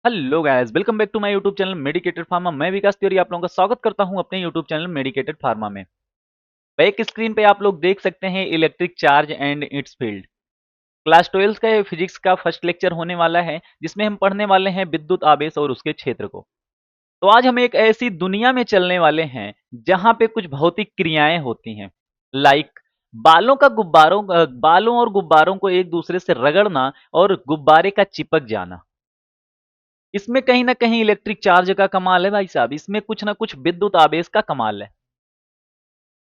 Hello guys, welcome back to my YouTube channel medicated pharma. मैं विकास तिवारी आप लोगों का स्वागत करता हूं अपने यूट्यूब चैनल मेडिकेटेड फार्मा में। बैक स्क्रीन पे आप लोग देख सकते हैं electric charge and it's field. Class 12 का ये फिजिक्स का फर्स्ट लेक्चर होने वाला है, जिसमें हम पढ़ने वाले हैं विद्युत आवेश और उसके क्षेत्र को। तो आज हम एक ऐसी दुनिया में चलने वाले हैं जहां पे कुछ भौतिक क्रियाएं होती हैं, लाइक बालों और गुब्बारों को एक दूसरे से रगड़ना और गुब्बारे का चिपक जाना। इसमें कहीं न कहीं इलेक्ट्रिक चार्ज का कमाल है भाई साहब, इसमें कुछ ना कुछ विद्युत आवेश का कमाल है।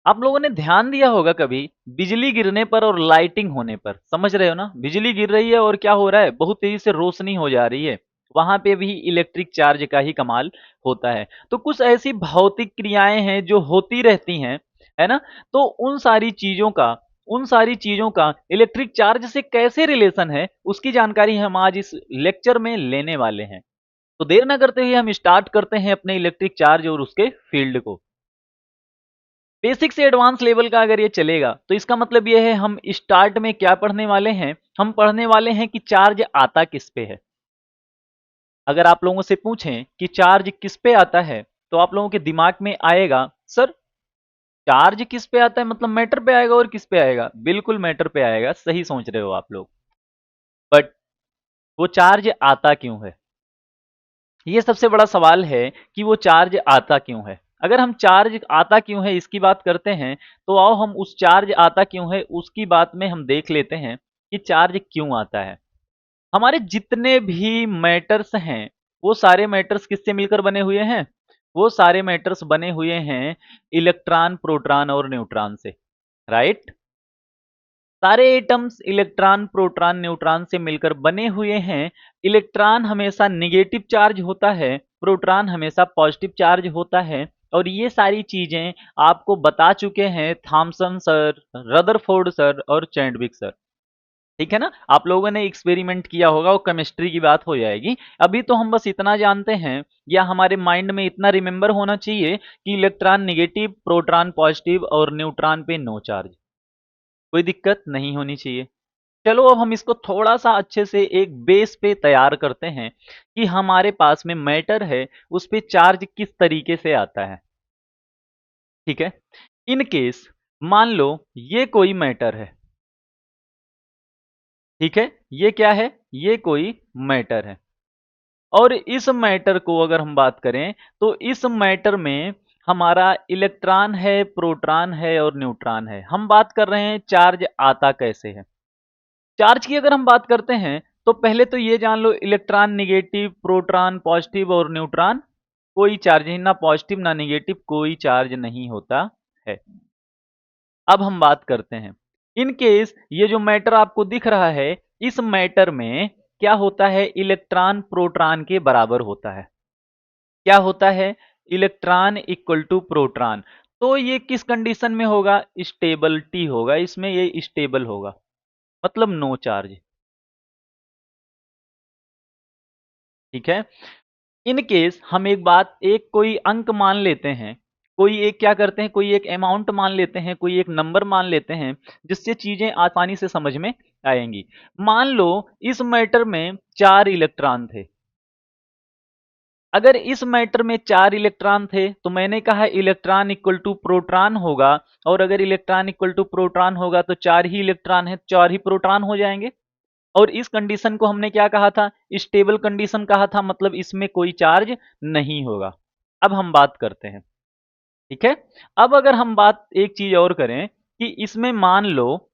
आप लोगों ने ध्यान दिया होगा कभी बिजली गिरने पर और लाइटिंग होने पर, समझ रहे हो ना? बिजली गिर रही है और क्या हो रहा है, बहुत तेजी से रोशनी हो जा रही है। वहां पे भी इलेक्ट्रिक चार्ज का ही कमाल होता है। तो कुछ ऐसी भौतिक क्रियाएं हैं जो होती रहती हैं, है ना? तो उन सारी चीजों का इलेक्ट्रिक चार्ज से कैसे रिलेशन है, उसकी जानकारी हम आज इस लेक्चर में लेने वाले हैं। तो देर ना करते हुए हम स्टार्ट करते हैं अपने इलेक्ट्रिक चार्ज और उसके फील्ड को। बेसिक से एडवांस लेवल का अगर ये चलेगा तो इसका मतलब ये है, हम स्टार्ट में क्या पढ़ने वाले हैं? हम पढ़ने वाले हैं कि चार्ज आता किस पे है। अगर आप लोगों से पूछें कि चार्ज किस पे आता है, तो आप लोगों के दिमाग में आएगा, सर चार्ज किस पे आता है, मतलब मैटर पे आएगा। और किस पे आएगा? बिल्कुल मैटर पे आएगा, सही सोच रहे हो आप लोग। बट वो चार्ज आता क्यों है, ये सबसे बड़ा सवाल है कि वो चार्ज आता क्यों है। अगर हम चार्ज आता क्यों है इसकी बात करते हैं, तो आओ हम उस चार्ज आता क्यों है उसकी बात में हम देख लेते हैं कि चार्ज क्यों आता है। हमारे जितने भी मैटर्स हैं, वो सारे मैटर्स किससे मिलकर बने हुए हैं? वो सारे मैटर्स बने हुए हैं इलेक्ट्रॉन, प्रोटॉन और न्यूट्रॉन से, राइट? सारे एटम्स इलेक्ट्रॉन, प्रोटॉन, न्यूट्रॉन से मिलकर बने हुए हैं। इलेक्ट्रॉन हमेशा निगेटिव चार्ज होता है, प्रोटॉन हमेशा पॉजिटिव चार्ज होता है। और ये सारी चीजें आपको बता चुके हैं थॉमसन सर, रदरफोर्ड सर और चैडविक सर। ठीक है ना? आप लोगों ने एक्सपेरिमेंट किया होगा, वो केमिस्ट्री की बात हो जाएगी। अभी तो हम बस इतना जानते हैं, या हमारे माइंड में इतना रिमेंबर होना चाहिए कि इलेक्ट्रॉन निगेटिव, प्रोटॉन पॉजिटिव और न्यूट्रॉन पे नो चार्ज। कोई दिक्कत नहीं होनी चाहिए। चलो अब हम इसको थोड़ा सा अच्छे से एक बेस पे तैयार करते हैं कि हमारे पास में मैटर है, उस पे चार्ज किस तरीके से आता है। ठीक है? इन केस मान लो ये कोई मैटर है। ठीक है? ये क्या है? ये कोई मैटर है। और इस मैटर को अगर हम बात करें, तो इस मैटर में हमारा इलेक्ट्रॉन है, प्रोटॉन है और न्यूट्रॉन है। हम बात कर रहे हैं चार्ज आता कैसे है। चार्ज की अगर हम बात करते हैं, तो पहले तो ये जान लो, इलेक्ट्रॉन निगेटिव, प्रोटॉन पॉजिटिव और न्यूट्रॉन कोई चार्ज नहीं, ना पॉजिटिव ना निगेटिव, कोई चार्ज नहीं होता है। अब हम बात करते हैं, इन केस ये जो मैटर आपको दिख रहा है, इस मैटर में क्या होता है? इलेक्ट्रॉन प्रोटॉन के बराबर होता है। क्या होता है? Electron equal to proton. तो ये किस कंडीशन में होगा? स्टेबिलिटी होगा, इसमें ये स्टेबल होगा, मतलब नो चार्ज। ठीक है? इन केस हम एक बात, एक कोई अंक मान लेते हैं, कोई एक क्या करते हैं, कोई एक अमाउंट मान लेते हैं, कोई एक नंबर मान लेते हैं, जिससे चीजें आसानी से समझ में आएंगी। मान लो इस मैटर में 4 इलेक्ट्रॉन थे। अगर इस मैटर में 4 इलेक्ट्रॉन थे, तो मैंने कहा इलेक्ट्रॉन इक्वल टू प्रोटॉन होगा। और अगर इलेक्ट्रॉन इक्वल टू प्रोटॉन होगा तो 4 ही इलेक्ट्रॉन है, 4 ही प्रोटॉन हो जाएंगे। और इस कंडीशन को हमने क्या कहा था? स्टेबल कंडीशन कहा था, मतलब इसमें कोई चार्ज नहीं होगा। अब हम बात करते हैं। ठीक है? अब अगर हम बात एक चीज और करें कि इसमें मान लो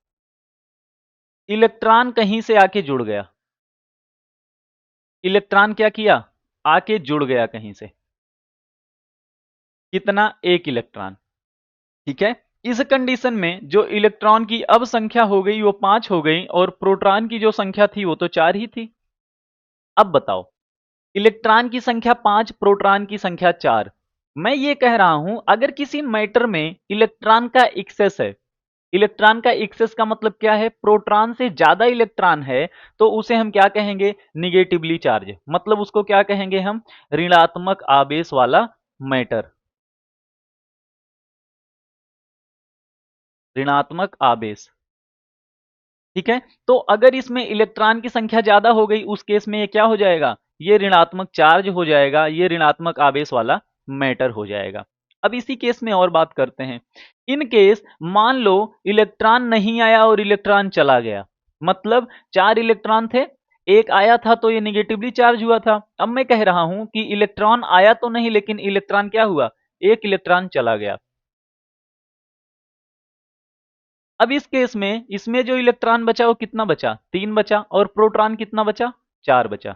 इलेक्ट्रॉन कहीं से आके जुड़ गया। इलेक्ट्रॉन क्या किया? आके जुड़ गया कहीं से। कितना? 1 इलेक्ट्रॉन। ठीक है? इस कंडीशन में जो इलेक्ट्रॉन की अब संख्या हो गई वो 5 हो गई, और प्रोटॉन की जो संख्या थी वो तो 4 ही थी। अब बताओ, इलेक्ट्रॉन की संख्या 5, प्रोटॉन की संख्या 4। मैं ये कह रहा हूं, अगर किसी मैटर में इलेक्ट्रॉन का एक्सेस है, इलेक्ट्रॉन का एक्सेस का मतलब क्या है? प्रोटॉन से ज्यादा इलेक्ट्रॉन है, तो उसे हम क्या कहेंगे? निगेटिवली चार्ज, मतलब उसको क्या कहेंगे हम? ऋणात्मक आवेश वाला मैटर। ऋणात्मक आवेश। ठीक है? तो अगर इसमें इलेक्ट्रॉन की संख्या ज्यादा हो गई, उस केस में ये क्या हो जाएगा? ये ऋणात्मक चार्ज हो जाएगा, ये ऋणात्मक आवेश वाला मैटर हो जाएगा। अब इसी केस में और बात करते हैं। इन केस मान लो इलेक्ट्रॉन नहीं आया और इलेक्ट्रॉन चला गया, मतलब 4 इलेक्ट्रॉन थे, एक आया था तो ये निगेटिवली चार्ज हुआ था। अब मैं कह रहा हूं कि इलेक्ट्रॉन आया तो नहीं, लेकिन इलेक्ट्रॉन क्या हुआ, एक इलेक्ट्रॉन चला गया। अब इस केस में इसमें जो इलेक्ट्रॉन बचा वो कितना बचा, 3 बचा, और प्रोटॉन कितना बचा, 4 बचा।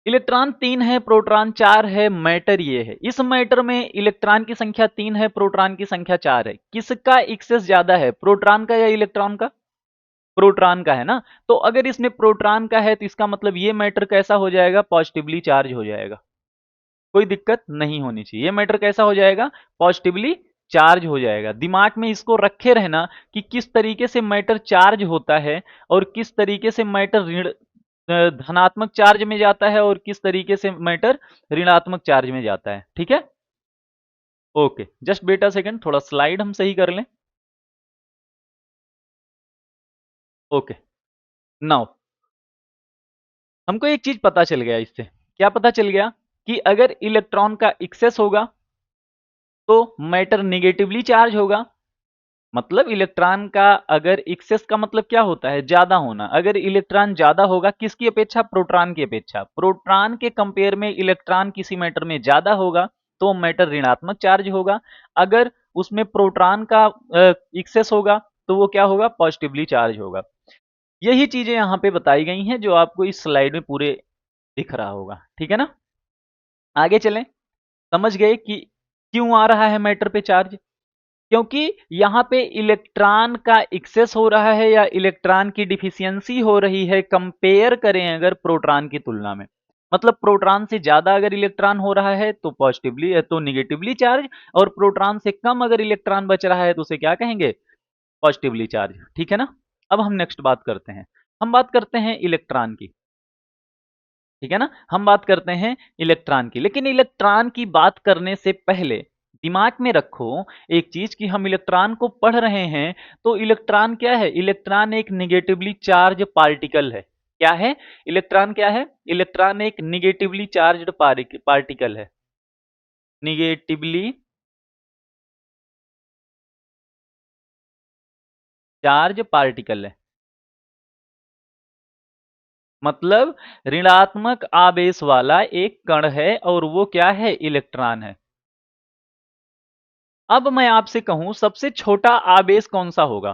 इलेक्ट्रॉन 3 है, प्रोटॉन 4 है, मैटर ये है। इस मैटर में इलेक्ट्रॉन की संख्या 3 है, प्रोटॉन की संख्या 4 है। किसका एक्सेस ज्यादा है, प्रोटॉन का या इलेक्ट्रॉन का, प्रोटॉन का है ना। तो अगर इसमें प्रोटॉन का है तो इसका मतलब ये मैटर कैसा हो जाएगा, पॉजिटिवली चार्ज हो जाएगा। कोई दिक्कत नहीं होनी चाहिए, ये मैटर कैसा हो जाएगा, पॉजिटिवली चार्ज हो जाएगा। दिमाग में इसको रखे रहना कि किस तरीके से मैटर चार्ज होता है और किस तरीके से मैटर ऋण धनात्मक चार्ज में जाता है और किस तरीके से मैटर ऋणात्मक चार्ज में जाता है। ठीक है, okay, just wait a second, थोड़ा स्लाइड हम सही कर लें। ओके, नाउ हमको एक चीज पता चल गया इससे। क्या पता चल गया, कि अगर इलेक्ट्रॉन का एक्सेस होगा तो मैटर निगेटिवली चार्ज होगा। मतलब इलेक्ट्रॉन का अगर एक्सेस का मतलब क्या होता है, ज्यादा होना। अगर इलेक्ट्रॉन ज्यादा होगा किसकी अपेक्षा, प्रोटॉन की अपेक्षा, प्रोटॉन के कंपेयर में इलेक्ट्रॉन किसी मैटर में ज्यादा होगा तो मैटर ऋणात्मक चार्ज होगा। अगर उसमें प्रोटॉन का एक्सेस होगा तो वो क्या होगा, पॉजिटिवली चार्ज होगा। यही चीजें यहाँ पे बताई गई हैं जो आपको इस स्लाइड में पूरे दिख रहा होगा। ठीक है ना, आगे चलें। समझ गए कि क्यों आ रहा है मैटर पे चार्ज, क्योंकि यहाँ पे इलेक्ट्रॉन का एक्सेस हो रहा है या इलेक्ट्रॉन की डिफिशियंसी हो रही है, कंपेयर करें अगर प्रोटॉन की तुलना में। मतलब प्रोटॉन से ज्यादा अगर इलेक्ट्रॉन हो रहा है तो पॉजिटिवली तो निगेटिवली चार्ज, और प्रोटॉन से कम अगर इलेक्ट्रॉन बच रहा है तो उसे क्या कहेंगे, पॉजिटिवली चार्ज। ठीक है ना, अब हम नेक्स्ट बात करते हैं। हम बात करते हैं इलेक्ट्रॉन की। ठीक है ना, हम बात करते हैं इलेक्ट्रॉन की, लेकिन इलेक्ट्रॉन की बात करने से पहले दिमाग में रखो एक चीज, कि हम इलेक्ट्रॉन को पढ़ रहे हैं तो इलेक्ट्रॉन क्या है, इलेक्ट्रॉन एक निगेटिवली चार्ज पार्टिकल है। क्या है, इलेक्ट्रॉन क्या है, इलेक्ट्रॉन एक निगेटिवली चार्ज्ड पार्टिकल है, निगेटिवली चार्ज पार्टिकल है। मतलब ऋणात्मक आवेश वाला एक कण है और वो क्या है, इलेक्ट्रॉन है। अब मैं आपसे कहूं सबसे छोटा आवेश कौन सा होगा,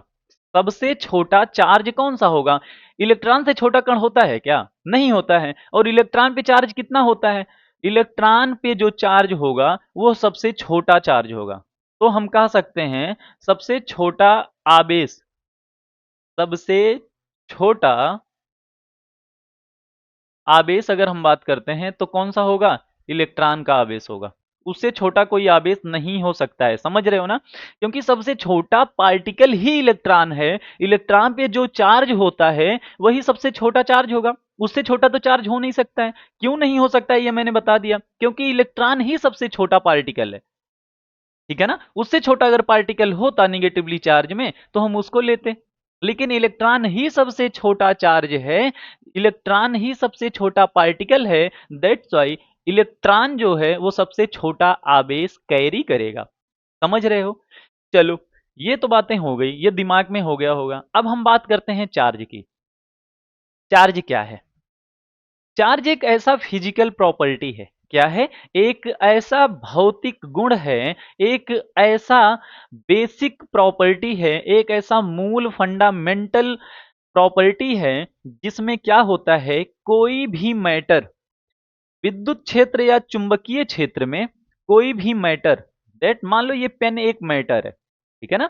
सबसे छोटा चार्ज कौन सा होगा। इलेक्ट्रॉन से छोटा कण होता है क्या, नहीं होता है। और इलेक्ट्रॉन पे चार्ज कितना होता है, इलेक्ट्रॉन पे जो चार्ज होगा वो सबसे छोटा चार्ज होगा। तो हम कह सकते हैं सबसे छोटा आवेश, सबसे छोटा आवेश अगर हम बात करते हैं तो कौन सा होगा, इलेक्ट्रॉन का आवेश होगा। उससे छोटा कोई आवेश नहीं हो सकता है, समझ रहे हो ना, क्योंकि सबसे छोटा पार्टिकल ही इलेक्ट्रॉन है। इलेक्ट्रॉन पे जो चार्ज होता है वही सबसे छोटा चार्ज होगा, उससे छोटा तो चार्ज हो नहीं सकता है। क्यों नहीं हो सकता है ये मैंने बता दिया, क्योंकि इलेक्ट्रॉन ही सबसे छोटा पार्टिकल है। ठीक है ना, उससे छोटा अगर पार्टिकल होता निगेटिवली चार्ज में तो हम उसको लेते, लेकिन इलेक्ट्रॉन ही सबसे छोटा चार्ज है, इलेक्ट्रॉन ही सबसे छोटा पार्टिकल है। दैट्स वाई इलेक्ट्रॉन जो है वो सबसे छोटा आवेश कैरी करेगा। समझ रहे हो, चलो ये तो बातें हो गई, ये दिमाग में हो गया होगा। अब हम बात करते हैं चार्ज की। चार्ज क्या है, चार्ज एक ऐसा फिजिकल प्रॉपर्टी है, क्या है, एक ऐसा भौतिक गुण है, एक ऐसा बेसिक प्रॉपर्टी है, एक ऐसा मूल फंडामेंटल प्रॉपर्टी है जिसमें क्या होता है, कोई भी मैटर विद्युत क्षेत्र या चुंबकीय क्षेत्र में कोई भी मैटर, दैट मान लो ये पेन एक मैटर है, ठीक है ना।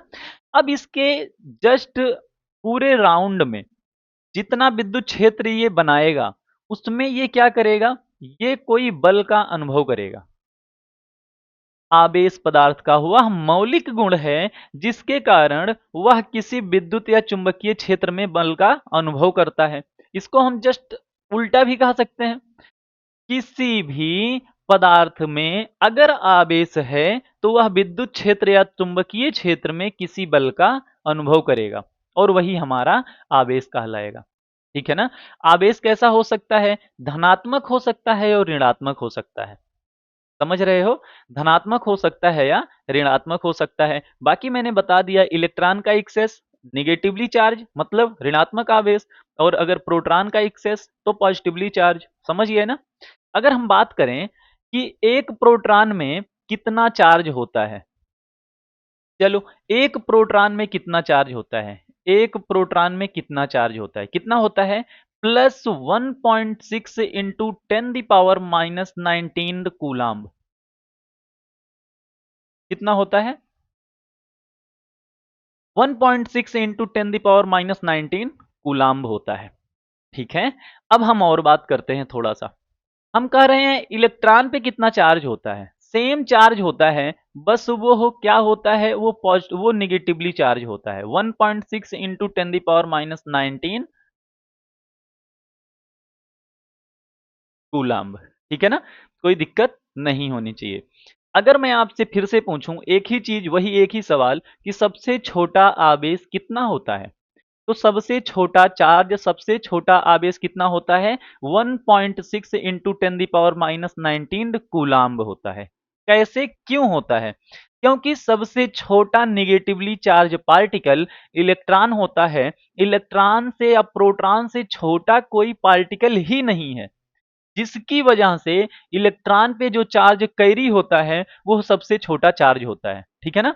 अब इसके जस्ट पूरे राउंड में जितना विद्युत क्षेत्र ये बनाएगा उसमें ये क्या करेगा, ये कोई बल का अनुभव करेगा। आवेश पदार्थ का वह मौलिक गुण है जिसके कारण वह किसी विद्युत या चुंबकीय क्षेत्र में बल का अनुभव करता है। इसको हम जस्ट उल्टा भी कह सकते हैं, किसी भी पदार्थ में अगर आवेश है तो वह विद्युत क्षेत्र या चुंबकीय क्षेत्र में किसी बल का अनुभव करेगा और वही हमारा आवेश कहलाएगा। ठीक है ना। आवेश कैसा हो सकता है, धनात्मक हो सकता है और ऋणात्मक हो सकता है। समझ रहे हो, धनात्मक हो सकता है या ऋणात्मक हो सकता है। बाकी मैंने बता दिया, इलेक्ट्रॉन का एक्सेस निगेटिवली चार्ज मतलब ऋणात्मक आवेश, और अगर प्रोटॉन का एक्सेस तो पॉजिटिवली चार्ज। समझिए ना। अगर हम बात करें कि एक प्रोटॉन में कितना चार्ज होता है, चलो, एक प्रोटॉन में कितना चार्ज होता है, एक प्रोटॉन में कितना चार्ज होता है, कितना होता है, +1.6 इंटू 10⁻⁻19 कूलाम्ब। कितना होता है, 1.6 इंटू 10⁻⁻19 कूलाम्ब होता है। ठीक है। अब हम और बात करते हैं थोड़ा सा। हम कह रहे हैं इलेक्ट्रॉन पे कितना चार्ज होता है, सेम चार्ज होता है, बस वो क्या होता है, वो वो निगेटिवली चार्ज होता है, 1.6 इंटू 10⁻⁻19 कूलाम्ब। ठीक है ना, कोई दिक्कत नहीं होनी चाहिए। अगर मैं आपसे फिर से पूछूं एक ही चीज, वही एक ही सवाल, कि सबसे छोटा आवेश कितना होता है, तो सबसे छोटा चार्ज, सबसे छोटा आवेश कितना होता है, 1.6 इंटू 10⁻⁻19 कूलाम्ब होता है। कैसे, क्यों होता है, क्योंकि सबसे छोटा निगेटिवली चार्ज पार्टिकल इलेक्ट्रॉन होता है। इलेक्ट्रॉन से या प्रोटॉन से छोटा कोई पार्टिकल ही नहीं है, जिसकी वजह से इलेक्ट्रॉन पे जो चार्ज कैरी होता है वो सबसे छोटा चार्ज होता है। ठीक है ना,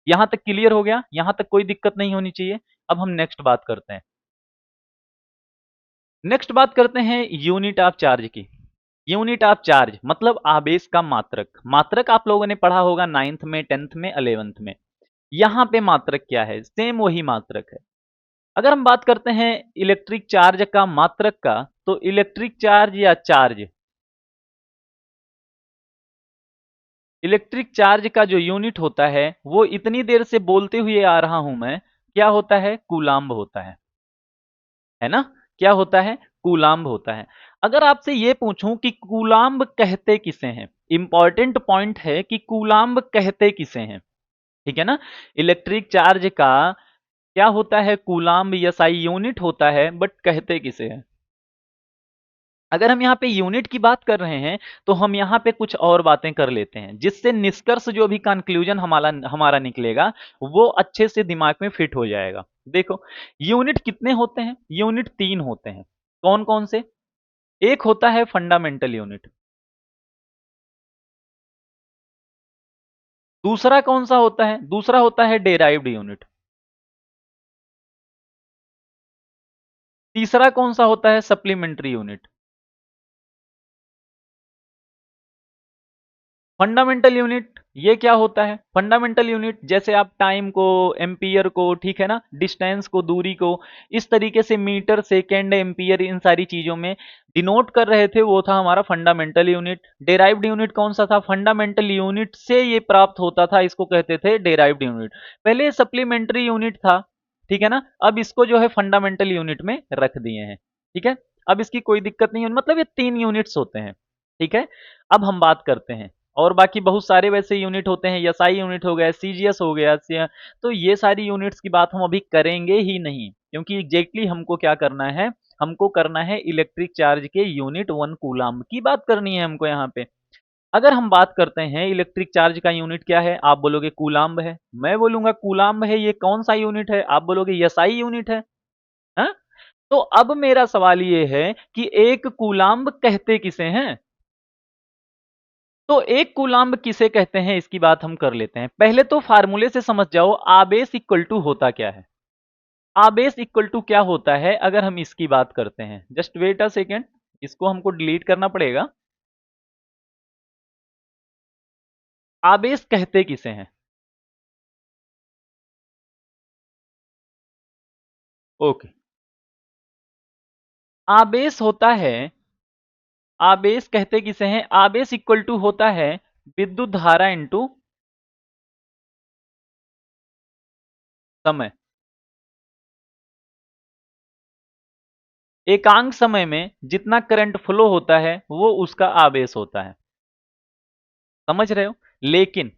यहां तक क्लियर हो गया, यहां तक कोई दिक्कत नहीं होनी चाहिए। अब हम नेक्स्ट बात करते हैं, नेक्स्ट बात करते हैं यूनिट ऑफ चार्ज की। यूनिट ऑफ चार्ज मतलब आवेश का मात्रक। मात्रक आप लोगों ने पढ़ा होगा 9th में, 10th में, 11th में। यहां पे मात्रक क्या है, सेम वही मात्रक है। अगर हम बात करते हैं इलेक्ट्रिक चार्ज का मात्रक का, तो इलेक्ट्रिक चार्ज या चार्ज, इलेक्ट्रिक चार्ज का जो यूनिट होता है वो इतनी देर से बोलते हुए आ रहा हूं मैं, क्या होता है, कूलाम्ब होता है ना, क्या होता है, कूलाम्ब होता है। अगर आपसे ये पूछूं कि कूलाम्ब कहते किसे हैं, इंपॉर्टेंट पॉइंट है कि कूलाम्ब कहते किसे हैं। ठीक है ना, इलेक्ट्रिक चार्ज का क्या होता है, कूलाम्ब एसआई यूनिट होता है, बट कहते किसे हैं। अगर हम यहाँ पे यूनिट की बात कर रहे हैं तो हम यहाँ पे कुछ और बातें कर लेते हैं, जिससे निष्कर्ष जो भी कंक्लूजन हमारा हमारा निकलेगा वो अच्छे से दिमाग में फिट हो जाएगा। देखो, यूनिट कितने होते हैं, यूनिट 3 होते हैं। कौन कौन से, एक होता है फंडामेंटल यूनिट, दूसरा कौन सा होता है, दूसरा होता है डेराइव्ड यूनिट, तीसरा कौन सा होता है, सप्लीमेंट्री यूनिट। फंडामेंटल यूनिट ये क्या होता है, फंडामेंटल यूनिट जैसे आप टाइम को, एम्पियर को, ठीक है ना, डिस्टेंस को, दूरी को, इस तरीके से मीटर, सेकेंड, एम्पियर, इन सारी चीजों में डिनोट कर रहे थे, वो था हमारा फंडामेंटल यूनिट। डेराइव्ड यूनिट कौन सा था, फंडामेंटल यूनिट से ये प्राप्त होता था, इसको कहते थे डेराइव्ड यूनिट। पहले सप्लीमेंट्री यूनिट था, ठीक है ना, अब इसको जो है फंडामेंटल यूनिट में रख दिए हैं। ठीक है, अब इसकी कोई दिक्कत नहीं है, मतलब ये 3 यूनिट्स होते हैं। ठीक है, अब हम बात करते हैं, और बाकी बहुत सारे वैसे यूनिट होते हैं, एसआई यूनिट हो गया, सीजीएस हो गया, तो ये सारी यूनिट्स की बात हम अभी करेंगे ही नहीं, क्योंकि एग्जैक्टली हमको क्या करना है, हमको करना है इलेक्ट्रिक चार्ज के यूनिट 1 कूलाम्ब की बात करनी है हमको यहाँ पे। अगर हम बात करते हैं इलेक्ट्रिक चार्ज का यूनिट क्या है, आप बोलोगे कूलाम्ब है, मैं बोलूंगा कूलाम्ब है, ये कौन सा यूनिट है, आप बोलोगे एसआई यूनिट है। हाँ? तो अब मेरा सवाल ये है कि एक कूलाम्ब कहते किसे हैं, तो एक कूलाम्ब किसे कहते हैं, इसकी बात हम कर लेते हैं। पहले तो फार्मूले से समझ जाओ, आवेश इक्वल टू होता क्या है, आवेश इक्वल टू क्या होता है, अगर हम इसकी बात करते हैं, जस्ट वेट अ सेकेंड, इसको हमको डिलीट करना पड़ेगा। आवेश कहते किसे हैं, ओके, आवेश होता है, आवेश कहते किसे हैं, आवेश इक्वल टू होता है विद्युत धारा इंटू समय। एकांक समय में जितना करंट फ्लो होता है वो उसका आवेश होता है। समझ रहे हो, लेकिन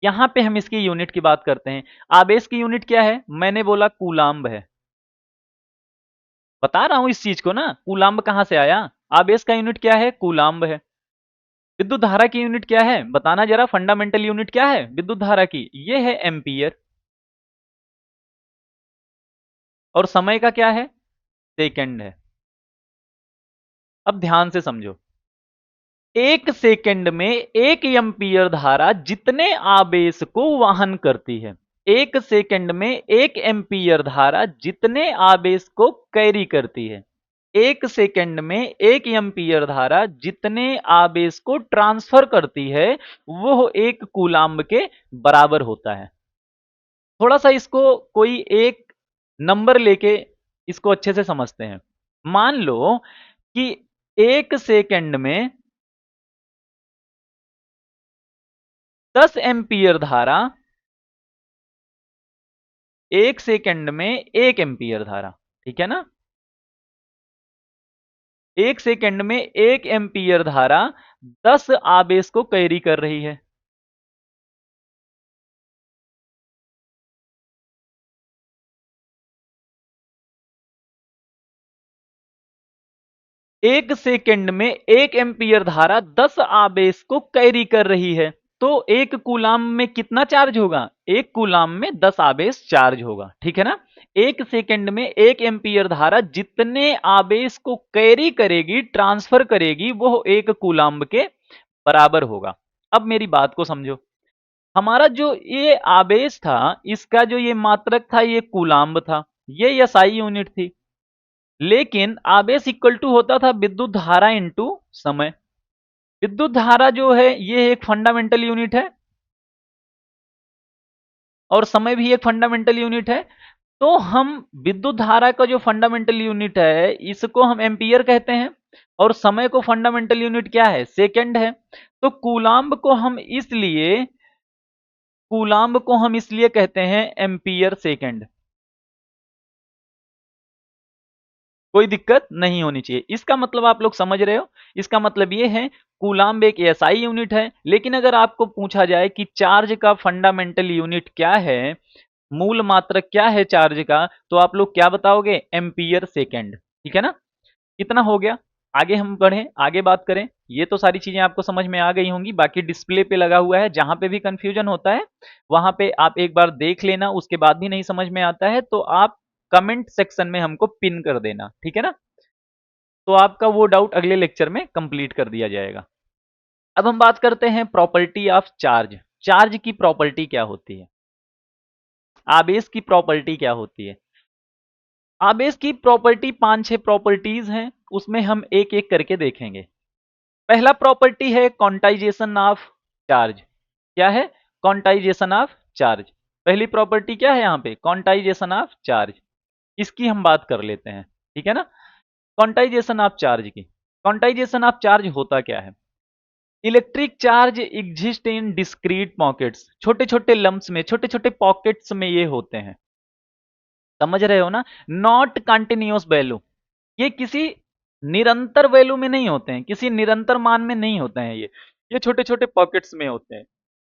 यहां पे हम इसकी यूनिट की बात करते हैं। आवेश की यूनिट क्या है, मैंने बोला कूलाम्ब है, बता रहा हूं इस चीज को ना, कूलाम्ब कहां से आया? आवेश का यूनिट क्या है? कूलाम्ब है। विद्युत धारा की यूनिट क्या है? बताना जरा, फंडामेंटल यूनिट क्या है विद्युत धारा की? ये है एम्पियर। और समय का क्या है? सेकंड है। अब ध्यान से समझो, एक सेकंड में एक एम्पियर धारा जितने आवेश को वहन करती है, एक सेकंड में एक एम्पियर धारा जितने आवेश को कैरी करती है, एक सेकंड में एक एम्पियर धारा जितने आवेश को ट्रांसफर करती है, वो एक कूलाम्ब के बराबर होता है। थोड़ा सा इसको कोई एक नंबर लेके इसको अच्छे से समझते हैं। मान लो कि एक सेकंड में 10 एम्पियर धारा, एक सेकंड में एक एम्पियर धारा, ठीक है ना? एक सेकंड में एक एम्पियर धारा 10 आवेश को कैरी कर रही है। एक सेकंड में एक एम्पियर धारा 10 आवेश को कैरी कर रही है, तो एक कूलाम में कितना चार्ज होगा? एक कूलाम में 10 आवेश चार्ज होगा, ठीक है ना? एक सेकंड में एक एम्पियर धारा जितने आवेश को कैरी करेगी, ट्रांसफर करेगी, वो एक कूलाम्ब के बराबर होगा। अब मेरी बात को समझो, हमारा जो ये आवेश था, इसका जो ये मात्रक था, ये कूलाम्ब था, ये एसआई यूनिट थी। लेकिन आवेश इक्वल टू होता था विद्युत धारा इंटू समय। विद्युत धारा जो है ये एक फंडामेंटल यूनिट है, और समय भी एक फंडामेंटल यूनिट है। तो हम विद्युत धारा का जो फंडामेंटल यूनिट है, इसको हम एम्पियर कहते हैं, और समय को फंडामेंटल यूनिट क्या है? सेकंड है। तो कूलाम्ब को हम इसलिए कहते हैं एम्पियर सेकंड। कोई दिक्कत नहीं होनी चाहिए। इसका मतलब आप लोग समझ रहे हो? इसका मतलब ये है, कूलाम्ब एक एसआई यूनिट है, लेकिन अगर आपको पूछा जाए कि चार्ज का फंडामेंटल यूनिट क्या है, मूल मात्रक क्या है चार्ज का, तो आप लोग क्या बताओगे? एम्पियर सेकंड, ठीक है ना? कितना हो गया? आगे हम बढ़ें, आगे बात करें। ये तो सारी चीजें आपको समझ में आ गई होंगी, बाकी डिस्प्ले पे लगा हुआ है, जहां पे भी कंफ्यूजन होता है वहां पे आप एक बार देख लेना, उसके बाद भी नहीं समझ में आता है तो आप कमेंट सेक्शन में हमको पिन कर देना, ठीक है ना? तो आपका वो डाउट अगले लेक्चर में कंप्लीट कर दिया जाएगा। अब हम बात करते हैं प्रॉपर्टी ऑफ चार्ज। चार्ज की प्रॉपर्टी क्या होती है? आवेश की प्रॉपर्टी क्या होती है? आवेश की प्रॉपर्टी 5-6 प्रॉपर्टीज हैं, उसमें हम एक एक करके देखेंगे। पहला प्रॉपर्टी है क्वांटाइजेशन ऑफ चार्ज। क्या है? Quantization of charge. पहली प्रॉपर्टी क्या है यहाँ पे? Quantization of charge. इसकी हम बात कर लेते हैं, ठीक है ना? क्वांटाइजेशन ऑफ चार्ज की, क्वांटाइजेशन ऑफ चार्ज होता क्या है? Electric charge exist in discrete pockets, छोटे छोटे लम्प्स में, छोटे छोटे पॉकेट्स में ये होते हैं। समझ रहे हो ना? नॉट कंटिन्यूअस वैल्यू, ये किसी निरंतर वैल्यू में नहीं होते हैं, किसी निरंतर मान में नहीं होते हैं, ये छोटे छोटे पॉकेट्स में होते हैं।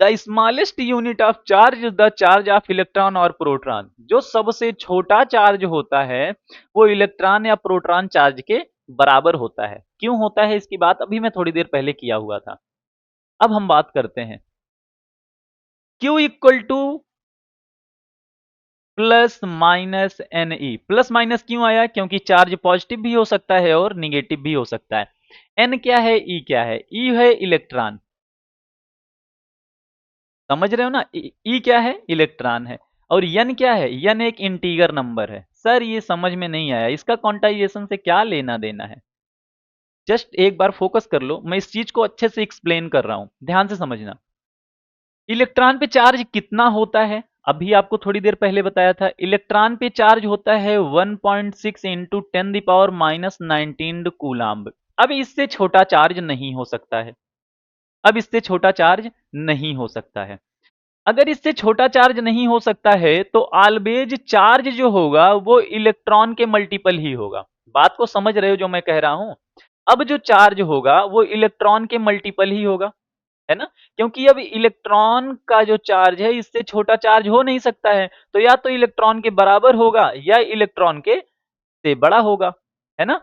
The smallest unit of charge is the charge of electron और प्रोटॉन। जो सबसे छोटा चार्ज होता है वो इलेक्ट्रॉन या प्रोटॉन चार्ज के बराबर होता है। क्यों होता है इसकी बात अभी मैं थोड़ी देर पहले किया हुआ था। अब हम बात करते हैं Q equal to plus minus N E. Plus minus क्यों आया? क्योंकि चार्ज पॉजिटिव भी हो सकता है और निगेटिव भी हो सकता है। एन क्या है? ई क्या है? ई है इलेक्ट्रॉन। समझ रहे हो ना? ई क्या है? इलेक्ट्रॉन है। और यन क्या है? यन एक इंटीगर नंबर है। सर ये समझ में नहीं आया, इसका क्वांटाइजेशन से क्या लेना देना है? जस्ट एक बार फोकस कर लो, मैं इस चीज को अच्छे से एक्सप्लेन कर रहा हूं, ध्यान से समझना। इलेक्ट्रॉन पे चार्ज कितना होता है? अभी आपको थोड़ी देर पहले बताया था, इलेक्ट्रॉन पे चार्ज होता है 1.6 इंटू 10⁻19 कूलाम्ब। अब इससे छोटा चार्ज नहीं हो सकता है, अब इससे छोटा चार्ज नहीं हो सकता है। अगर इससे छोटा चार्ज नहीं हो सकता है तो ऑलवेज चार्ज जो होगा वो इलेक्ट्रॉन के मल्टीपल ही होगा। बात को समझ रहे हो जो मैं कह रहा हूं? अब जो चार्ज होगा वो इलेक्ट्रॉन के मल्टीपल ही होगा, है ना? क्योंकि अब इलेक्ट्रॉन का जो चार्ज है इससे छोटा चार्ज हो नहीं सकता है, तो या तो इलेक्ट्रॉन के बराबर होगा या इलेक्ट्रॉन के इससे बड़ा होगा, है ना?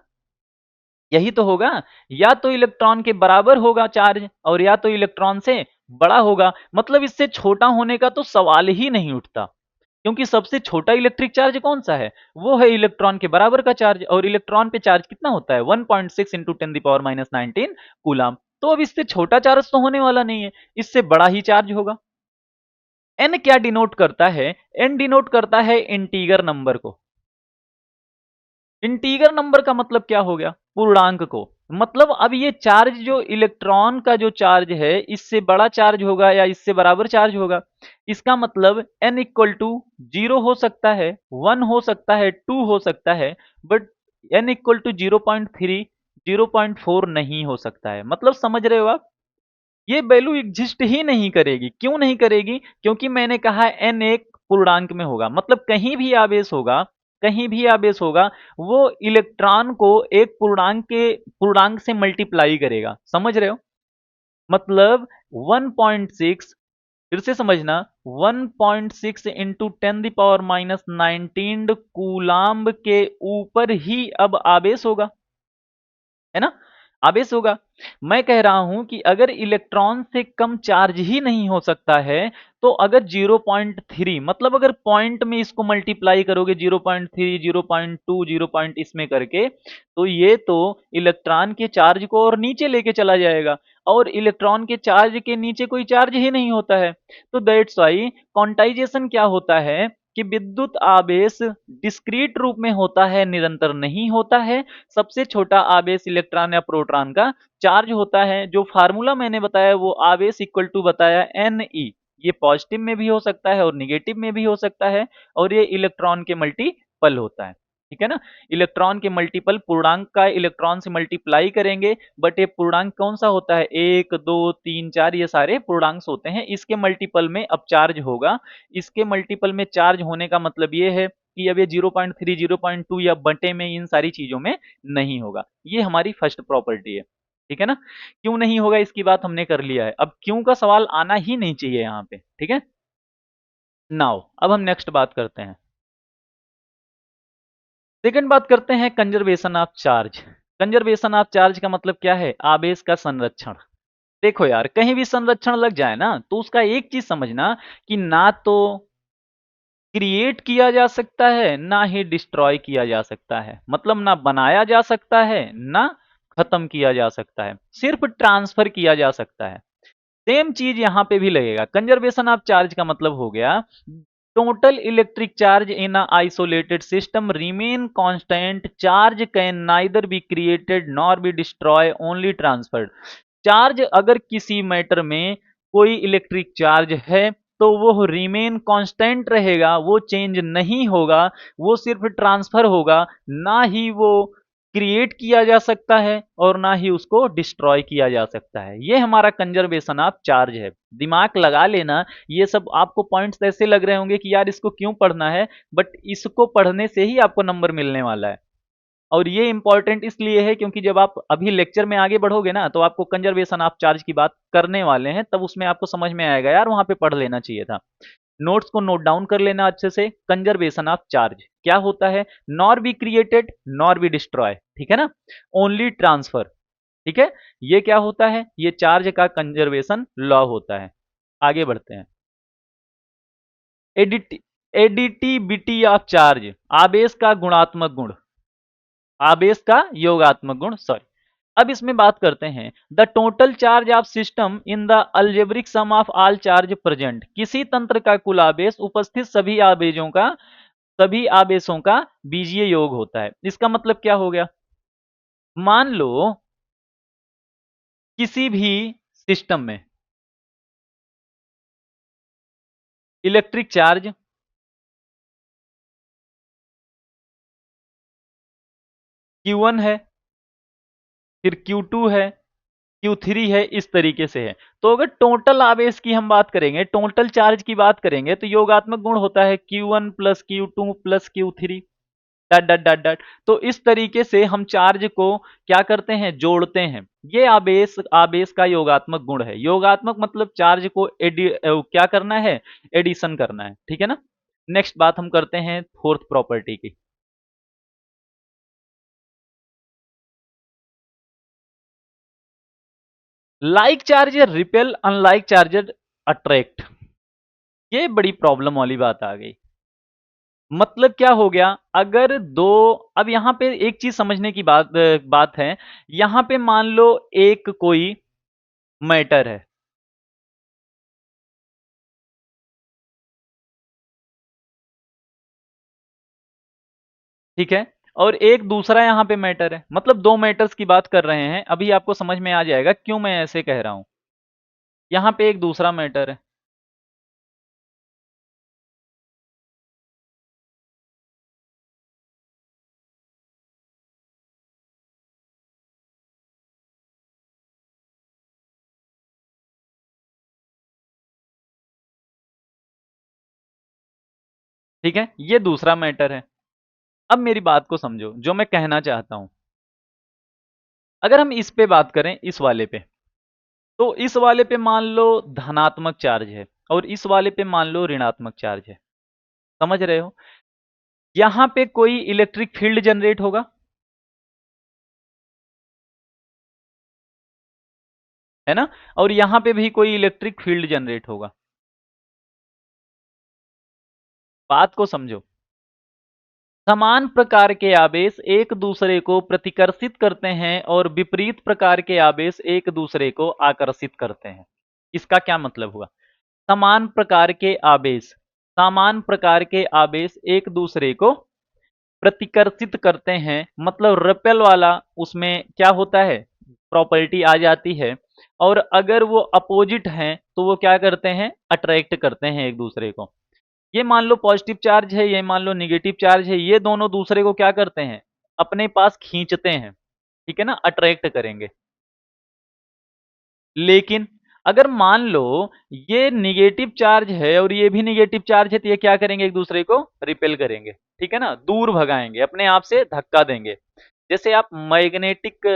यही तो होगा। या तो इलेक्ट्रॉन के बराबर होगा चार्ज और या तो इलेक्ट्रॉन से बड़ा होगा, मतलब इससे छोटा होने का तो सवाल ही नहीं उठता, क्योंकि सबसे छोटा इलेक्ट्रिक चार्ज कौन सा है? वो है इलेक्ट्रॉन के बराबर का चार्ज, और इलेक्ट्रॉन पे चार्ज कितना होता है? 1.6 इंटू 10⁻⁹ कूलाम। तो अब इससे छोटा चार्ज तो होने वाला नहीं है, इससे बड़ा ही चार्ज होगा। एन क्या डिनोट करता है? एन डिनोट करता है इंटीगर नंबर को। इंटीगर नंबर का मतलब क्या हो गया? पूर्णांक को। मतलब अब ये चार्ज जो इलेक्ट्रॉन का जो चार्ज है, इससे बड़ा चार्ज होगा या इससे बराबर चार्ज होगा। इसका मतलब n इक्वल टू 0 हो सकता है, 1 हो सकता है, 2 हो सकता है, बट n इक्वल टू 0.3, 0.4 नहीं हो सकता है। मतलब समझ रहे हो आप? ये वैल्यू एग्जिस्ट ही नहीं करेगी। क्यों नहीं करेगी? क्योंकि मैंने कहा n एक पूर्णांक में होगा, मतलब कहीं भी आवेश होगा, कहीं भी आवेश होगा, वो इलेक्ट्रॉन को एक पूर्णांक से मल्टीप्लाई करेगा। समझ रहे हो? मतलब 1.6, फिर से समझना, 1.6 इंटू 10⁻⁹ कूलाम्ब के ऊपर ही अब आवेश होगा, है ना? आवेश होगा। मैं कह रहा हूं कि अगर इलेक्ट्रॉन से कम चार्ज ही नहीं हो सकता है, तो अगर 0.3, मतलब अगर पॉइंट में इसको मल्टीप्लाई करोगे 0.3, 0.2, 0 पॉइंट इसमें करके, तो ये तो इलेक्ट्रॉन के चार्ज को और नीचे लेके चला जाएगा, और इलेक्ट्रॉन के चार्ज के नीचे कोई चार्ज ही नहीं होता है। तो दैट्स वाई क्वांटाइजेशन क्या होता है कि विद्युत आवेश डिस्क्रीट रूप में होता है, निरंतर नहीं होता है। सबसे छोटा आवेश इलेक्ट्रॉन या प्रोटॉन का चार्ज होता है। जो फार्मूला मैंने बताया वो आवेश इक्वल टू बताया एन ई। ये पॉजिटिव में भी हो सकता है और निगेटिव में भी हो सकता है, और ये इलेक्ट्रॉन के मल्टीपल होता है। ठीक है ना? इलेक्ट्रॉन के मल्टीपल, पूर्णांक का इलेक्ट्रॉन से मल्टीप्लाई करेंगे, बट ये पूर्णांक कौन सा होता है? 1, 2, 3, 4, ये सारे पूर्णांक होते हैं। इसके मल्टीपल में अब चार्ज होगा। इसके मल्टीपल में चार्ज होने का मतलब ये है कि अब ये 0.3, 0.2 या बटे में, इन सारी चीजों में नहीं होगा। ये हमारी फर्स्ट प्रॉपर्टी है। ठीक है ना? क्यों नहीं होगा इसकी बात हमने कर लिया है। अब क्यों का सवाल आना ही नहीं चाहिए यहाँ पे। ठीक है? नाउ अब हम नेक्स्ट बात करते हैं। सेकंड बात करते हैं conservation of charge. Conservation of charge का मतलब क्या है? आवेश का संरक्षण। देखो यार, कहीं भी संरक्षण लग जाए ना, तो उसका एक चीज समझना कि ना तो क्रिएट किया जा सकता है, ना ही डिस्ट्रॉय किया जा सकता है। मतलब ना बनाया जा सकता है, ना खत्म किया जा सकता है, सिर्फ ट्रांसफर किया जा सकता है। सेम चीज यहां पे भी लगेगा। कंजर्वेशन ऑफ चार्ज का मतलब हो गया total electric charge in isolated system remain constant, charge can neither be created nor be destroy, only transferred. Charge, अगर किसी मैटर में कोई इलेक्ट्रिक चार्ज है तो वो रिमेन कांस्टेंट रहेगा, वो चेंज नहीं होगा, वो सिर्फ ट्रांसफर होगा। ना ही वो क्रिएट किया जा सकता है और ना ही उसको डिस्ट्रॉय किया जा सकता है। ये हमारा कंजर्वेशन ऑफ चार्ज है। दिमाग लगा लेना। ये सब आपको पॉइंट्स ऐसे लग रहे होंगे कि यार इसको क्यों पढ़ना है, बट इसको पढ़ने से ही आपको नंबर मिलने वाला है। और ये इंपॉर्टेंट इसलिए है क्योंकि जब आप अभी लेक्चर में आगे बढ़ोगे ना, तो आपको कंजर्वेशन ऑफ चार्ज की बात करने वाले हैं, तब उसमें आपको समझ में आएगा यार वहां पे पढ़ लेना चाहिए था। नोट्स को नोट डाउन कर लेना अच्छे से। कंजर्वेशन ऑफ चार्ज क्या होता है? Nor be created nor be destroy, ठीक है ना? Only transfer. ठीक है? ये क्या होता है? ये चार्ज का कंजर्वेशन लॉ होता है। आगे बढ़ते हैं। एडिट एडिटिविटी ऑफ चार्ज, आवेश का गुणात्मक गुण, आवेश का योगात्मक गुण, सॉरी। अब इसमें बात करते हैं the total charge of system in the algebraic sum of all charge present. किसी तंत्र का कुल आवेश उपस्थित सभी आवेशों का बीजीय योग होता है। इसका मतलब क्या हो गया? मान लो किसी भी सिस्टम में इलेक्ट्रिक चार्ज Q1 है, फिर Q2 है, Q3 है, इस तरीके से है। तो अगर टोटल आवेश की हम बात करेंगे, टोटल चार्ज की बात करेंगे, तो योगात्मक गुण होता है Q1 plus Q2 plus Q3, डट डट डट डट। तो इस तरीके से हम चार्ज को क्या करते हैं? जोड़ते हैं। ये आवेश आवेश का योगात्मक गुण है। योगात्मक मतलब चार्ज को क्या करना है? एडिशन करना है। ठीक है ना? नेक्स्ट बात हम करते हैं फोर्थ प्रॉपर्टी की। Like charger repel, unlike charger attract. ये बड़ी प्रॉब्लम वाली बात आ गई। मतलब क्या हो गया, अगर दो, अब यहां पे एक चीज समझने की बात है। यहां पे मान लो एक कोई मैटर है, ठीक है, और एक दूसरा यहां पे मैटर है, मतलब दो मैटर्स की बात कर रहे हैं। अभी आपको समझ में आ जाएगा क्यों मैं ऐसे कह रहा हूं। यहां पे एक दूसरा मैटर है, ठीक है, ये दूसरा मैटर है। अब मेरी बात को समझो, जो मैं कहना चाहता हूं। अगर हम इस पे बात करें, इस वाले पे, तो इस वाले पे मान लो धनात्मक चार्ज है और इस वाले पे मान लो ऋणात्मक चार्ज है। समझ रहे हो? यहां पे कोई इलेक्ट्रिक फील्ड जनरेट होगा, है ना, और यहां पे भी कोई इलेक्ट्रिक फील्ड जनरेट होगा। बात को समझो। समान प्रकार के आवेश एक दूसरे को प्रतिकर्षित करते हैं और विपरीत प्रकार के आवेश एक दूसरे को आकर्षित करते हैं। इसका क्या मतलब हुआ? समान प्रकार के आवेश, समान प्रकार के आवेश एक दूसरे को प्रतिकर्षित करते हैं, मतलब रिपेल वाला उसमें क्या होता है, प्रॉपर्टी आ जाती है। और अगर वो अपोजिट हैं तो वो क्या करते हैं, अट्रैक्ट करते हैं एक दूसरे को। ये मान लो पॉजिटिव चार्ज है, ये मान लो निगेटिव चार्ज है, ये दोनों दूसरे को क्या करते हैं, अपने पास खींचते हैं, ठीक है ना, अट्रैक्ट करेंगे। लेकिन अगर मान लो ये निगेटिव चार्ज है और ये भी निगेटिव चार्ज है, तो ये क्या करेंगे, एक दूसरे को रिपेल करेंगे, ठीक है ना, दूर भगाएंगे, अपने आप से धक्का देंगे। जैसे आप मैग्नेटिक,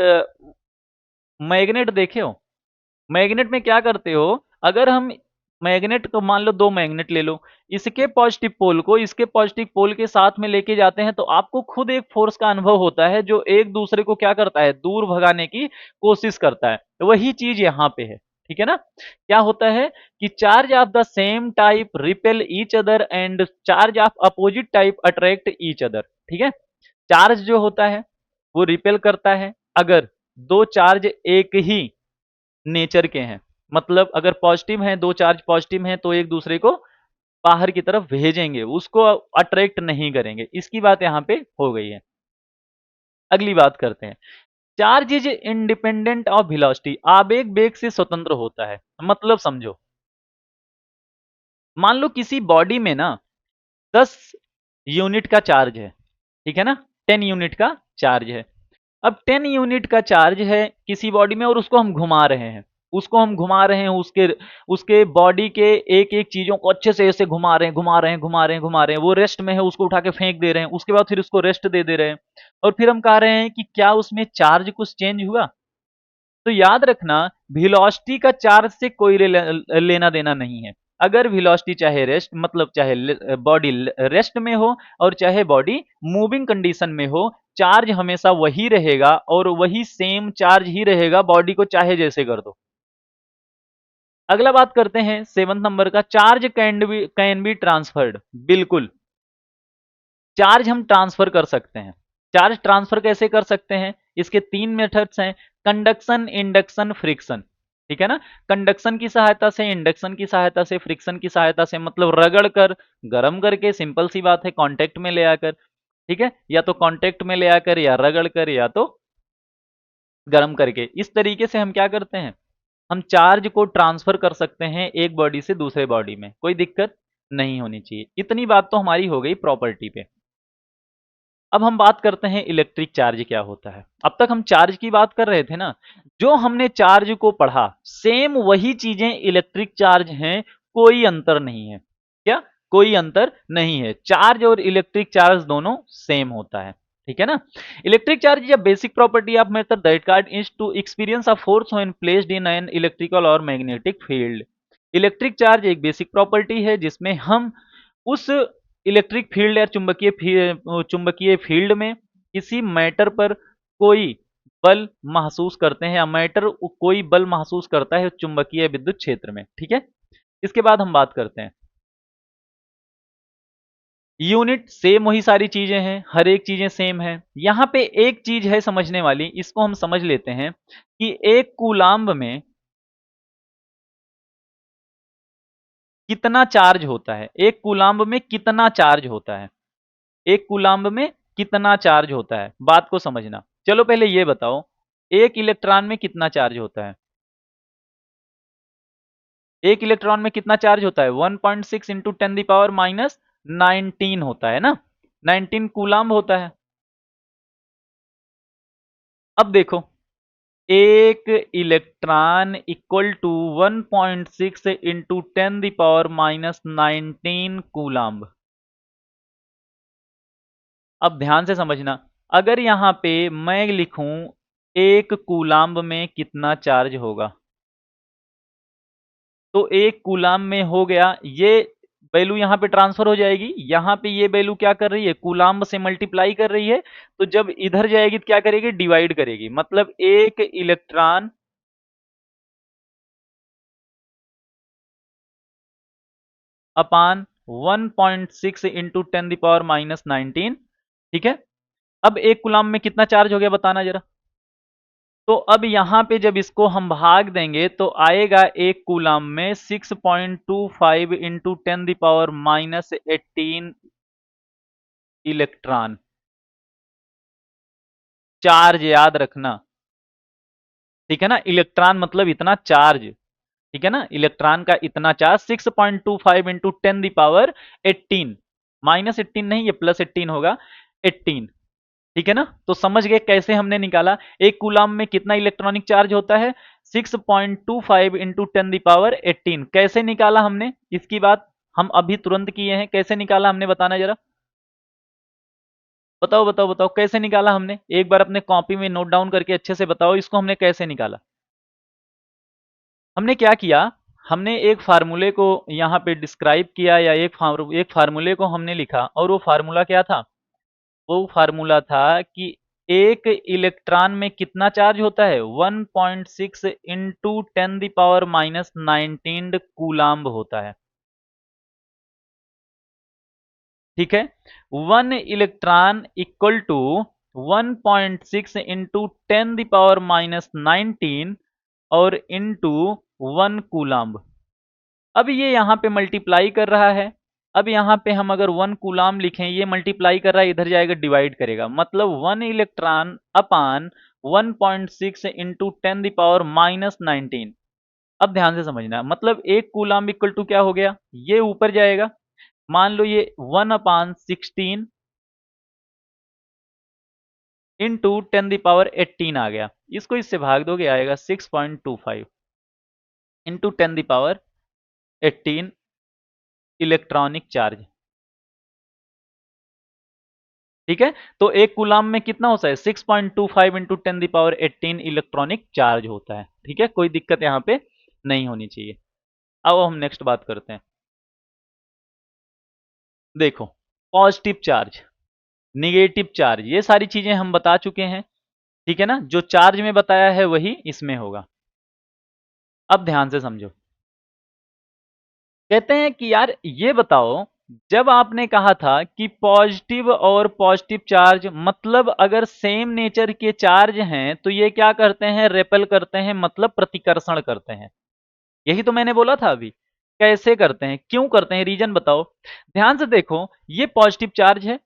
मैग्नेट देखे हो, मैग्नेट में क्या करते हो, अगर हम मैग्नेट को मान लो, दो मैग्नेट ले लो, इसके पॉजिटिव पोल को इसके पॉजिटिव पोल के साथ में लेके जाते हैं, तो आपको खुद एक फोर्स का अनुभव होता है जो एक दूसरे को क्या करता है, दूर भगाने की कोशिश करता है। तो वही चीज यहाँ पे है, ठीक है ना। क्या होता है कि charge of the same type repel each other and charge of opposite type attract each other, ठीक है। चार्ज जो होता है वो रिपेल करता है, अगर दो चार्ज एक ही नेचर के हैं, मतलब अगर पॉजिटिव हैं, दो चार्ज पॉजिटिव हैं, तो एक दूसरे को बाहर की तरफ भेजेंगे, उसको अट्रैक्ट नहीं करेंगे। इसकी बात यहां पे हो गई है। अगली बात करते हैं। Charge is independent of velocity, आवेग वेग से स्वतंत्र होता है। मतलब समझो, मान लो किसी बॉडी में ना 10 यूनिट का चार्ज है, ठीक है ना, 10 यूनिट का चार्ज है। अब 10 यूनिट का चार्ज है किसी बॉडी में और उसको हम घुमा रहे हैं, उसको हम घुमा रहे हैं, उसके उसके बॉडी के एक एक चीजों को अच्छे से ऐसे घुमा रहे हैं, घुमा रहे हैं, घुमा रहे हैं, घुमा रहे हैं। वो रेस्ट में है, उसको उठा के फेंक दे रहे हैं, उसके बाद फिर उसको रेस्ट दे दे रहे हैं। और फिर हम कह रहे हैं कि क्या उसमें चार्ज कुछ चेंज हुआ? तो याद रखना, वेलोसिटी का चार्ज से कोई लेना देना नहीं है। अगर वेलोसिटी चाहे रेस्ट, मतलब चाहे बॉडी रेस्ट में हो और चाहे बॉडी मूविंग कंडीशन में हो, चार्ज हमेशा वही रहेगा और वही सेम चार्ज ही रहेगा, बॉडी को चाहे जैसे कर दो। अगला बात करते हैं 7 नंबर का, चार्ज कैन बी ट्रांसफर्ड। बिल्कुल, चार्ज हम ट्रांसफर कर सकते हैं। चार्ज ट्रांसफर कैसे कर सकते हैं? इसके तीन मेथड्स हैं, कंडक्शन, इंडक्शन, फ्रिक्शन, ठीक है ना। कंडक्शन की सहायता से, इंडक्शन की सहायता से, फ्रिक्शन की सहायता से, मतलब रगड़ कर, गर्म करके, सिंपल सी बात है, कांटेक्ट में ले आकर, ठीक है, या तो कांटेक्ट में ले आकर, या रगड़ कर, या तो गर्म करके। इस तरीके से हम क्या करते हैं, हम चार्ज को ट्रांसफर कर सकते हैं एक बॉडी से दूसरे बॉडी में, कोई दिक्कत नहीं होनी चाहिए। इतनी बात तो हमारी हो गई प्रॉपर्टी पे। अब हम बात करते हैं इलेक्ट्रिक चार्ज क्या होता है। अब तक हम चार्ज की बात कर रहे थे ना, जो हमने चार्ज को पढ़ा, सेम वही चीजें इलेक्ट्रिक चार्ज हैं, कोई अंतर नहीं है। क्या? कोई अंतर नहीं है, चार्ज और इलेक्ट्रिक चार्ज दोनों सेम होता है, ठीक है ना। इलेक्ट्रिक चार्ज या basic property of method that card is to experience a force when placed in an electrical और मैग्नेटिक फील्ड। इलेक्ट्रिक चार्ज एक बेसिक प्रॉपर्टी है जिसमें हम उस इलेक्ट्रिक फील्ड या चुंबकीय फील्ड में किसी मैटर पर कोई बल महसूस करते हैं, या मैटर कोई बल महसूस करता है चुंबकीय विद्युत क्षेत्र में। ठीक है, इसके बाद हम बात करते हैं यूनिट। सेम वही सारी चीजें हैं, हर एक चीजें सेम है। यहाँ पे एक चीज है समझने वाली, इसको हम समझ लेते हैं कि एक कूलाम्ब में कितना चार्ज होता है। एक कूलाम्ब में कितना चार्ज होता है, एक कूलाम्ब में कितना चार्ज होता है, बात को समझना। चलो पहले ये बताओ, एक इलेक्ट्रॉन में कितना चार्ज होता है। एक इलेक्ट्रॉन में कितना चार्ज होता है, 1.6 इंटू 10⁻⁹ होता है ना, 19 कूलाम्ब होता है। अब देखो, एक electron equal to 1.6 into 10⁻⁹ coulomb. अब ध्यान से समझना, अगर यहां पे मैं लिखूं एक कूलाम्ब में कितना चार्ज होगा, तो एक कूलाम में हो गया, ये वैल्यू यहाँ पे ट्रांसफर हो जाएगी। यहाँ पे ये वैल्यू क्या कर रही है, कूलाम्ब से मल्टीप्लाई कर रही है, तो जब इधर जाएगी तो क्या करेगी, डिवाइड करेगी। मतलब एक इलेक्ट्रॉन अपान 1.6 इंटू 10⁻⁹। ठीक है, अब एक कूलाम में कितना चार्ज हो गया बताना जरा। तो अब यहाँ पे जब इसको हम भाग देंगे तो आएगा एक कूलाम में 6.25 इंटू 10⁻⁻18 इलेक्ट्रॉन चार्ज, याद रखना। ठीक है ना, इलेक्ट्रॉन मतलब इतना चार्ज। ठीक है ना, इलेक्ट्रॉन का इतना चार्ज 6.25 इंटू 10⁻18, -18 नहीं, ये +18 होगा, 18। ठीक है ना, तो समझ गए कैसे हमने निकाला, एक कूलाम में कितना इलेक्ट्रॉनिक चार्ज होता है, 6.25 इंटू 10⁻18। कैसे निकाला हमने, इसकी बात हम अभी तुरंत किए हैं। कैसे निकाला हमने बताना जरा, बताओ बताओ बताओ, कैसे निकाला हमने, एक बार अपने कॉपी में नोट डाउन करके अच्छे से बताओ इसको हमने कैसे निकाला। हमने क्या किया, हमने एक फार्मूले को यहाँ पे डिस्क्राइब किया, या एक फार्मूले को हमने लिखा, और वो फार्मूला क्या था, वो फार्मूला था कि एक इलेक्ट्रॉन में कितना चार्ज होता है, 1.6 इंटू 10⁻⁹ कूलाम्ब होता है। ठीक है, one electron equal to 1.6 into 10⁻⁹ और इंटू 1 कूलाम्ब। अब ये यहाँ पे मल्टीप्लाई कर रहा है। अब यहाँ पे हम अगर 1 कूलाम्ब लिखें, ये मल्टीप्लाई कर रहा है, इधर जाएगा डिवाइड करेगा, मतलब 1 इलेक्ट्रॉन अपान 1.6 इंटू 10⁻⁹। अब ध्यान से समझना, मतलब एक कूलाम्ब इक्वल टू क्या हो गया, ये ऊपर जाएगा, मान लो ये 1/16 इंटू 10⁻18 आ गया, इसको इससे भाग दोगे आएगा 6.25 इंटू 10⁻18 इलेक्ट्रॉनिक चार्ज। ठीक है, तो एक कूलाम में कितना होता है, 6.25 इंटू 10⁻18 इलेक्ट्रॉनिक चार्ज होता है। ठीक है, कोई दिक्कत यहाँ पे नहीं होनी चाहिए। अब हम नेक्स्ट बात करते हैं। देखो, पॉजिटिव चार्ज, निगेटिव चार्ज, ये सारी चीजें हम बता चुके हैं। ठीक है ना, जो चार्ज में बताया है वही इसमें होगा। अब ध्यान से समझो, कहते हैं कि यार ये बताओ, जब आपने कहा था कि पॉजिटिव और पॉजिटिव चार्ज, मतलब अगर सेम नेचर के चार्ज हैं तो ये क्या करते हैं, रेपेल करते हैं, मतलब प्रतिकर्षण करते हैं। यही तो मैंने बोला था अभी। कैसे करते हैं, क्यों करते हैं, रीजन बताओ। ध्यान से देखो, ये पॉजिटिव चार्ज है,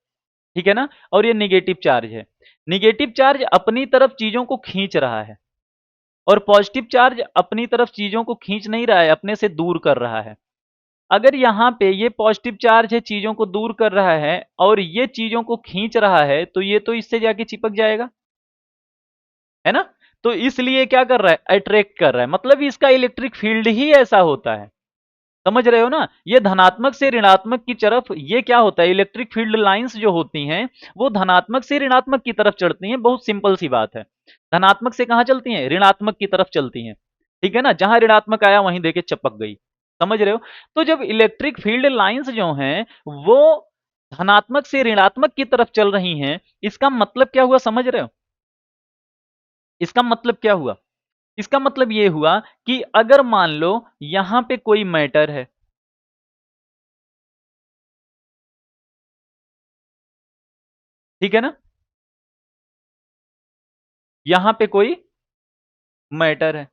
ठीक है ना, और ये निगेटिव चार्ज है। निगेटिव चार्ज अपनी तरफ चीजों को खींच रहा है, और पॉजिटिव चार्ज अपनी तरफ चीजों को खींच नहीं रहा है, अपने से दूर कर रहा है। अगर यहाँ पे ये पॉजिटिव चार्ज है, चीजों को दूर कर रहा है, और ये चीजों को खींच रहा है, तो ये तो इससे जाके चिपक जाएगा, है ना। तो इसलिए क्या कर रहा है, अट्रैक्ट कर रहा है, मतलब इसका इलेक्ट्रिक फील्ड ही ऐसा होता है। समझ रहे हो ना, ये धनात्मक से ऋणात्मक की तरफ, ये क्या होता है, इलेक्ट्रिक फील्ड लाइंस जो होती हैं वो धनात्मक से ऋणात्मक की तरफ चढ़ती हैं। बहुत सिंपल सी बात है, धनात्मक से कहाँ चलती हैं, ऋणात्मक की तरफ चलती हैं। ठीक है ना, जहां ऋणात्मक आया वहीं देके चपक गई। समझ रहे हो, तो जब इलेक्ट्रिक फील्ड लाइंस जो हैं वो धनात्मक से ऋणात्मक की तरफ चल रही हैं, इसका मतलब क्या हुआ, समझ रहे हो। इसका मतलब क्या हुआ? इसका मतलब ये हुआ कि अगर मान लो यहां पे कोई मैटर है, ठीक है ना, यहां पे कोई मैटर है,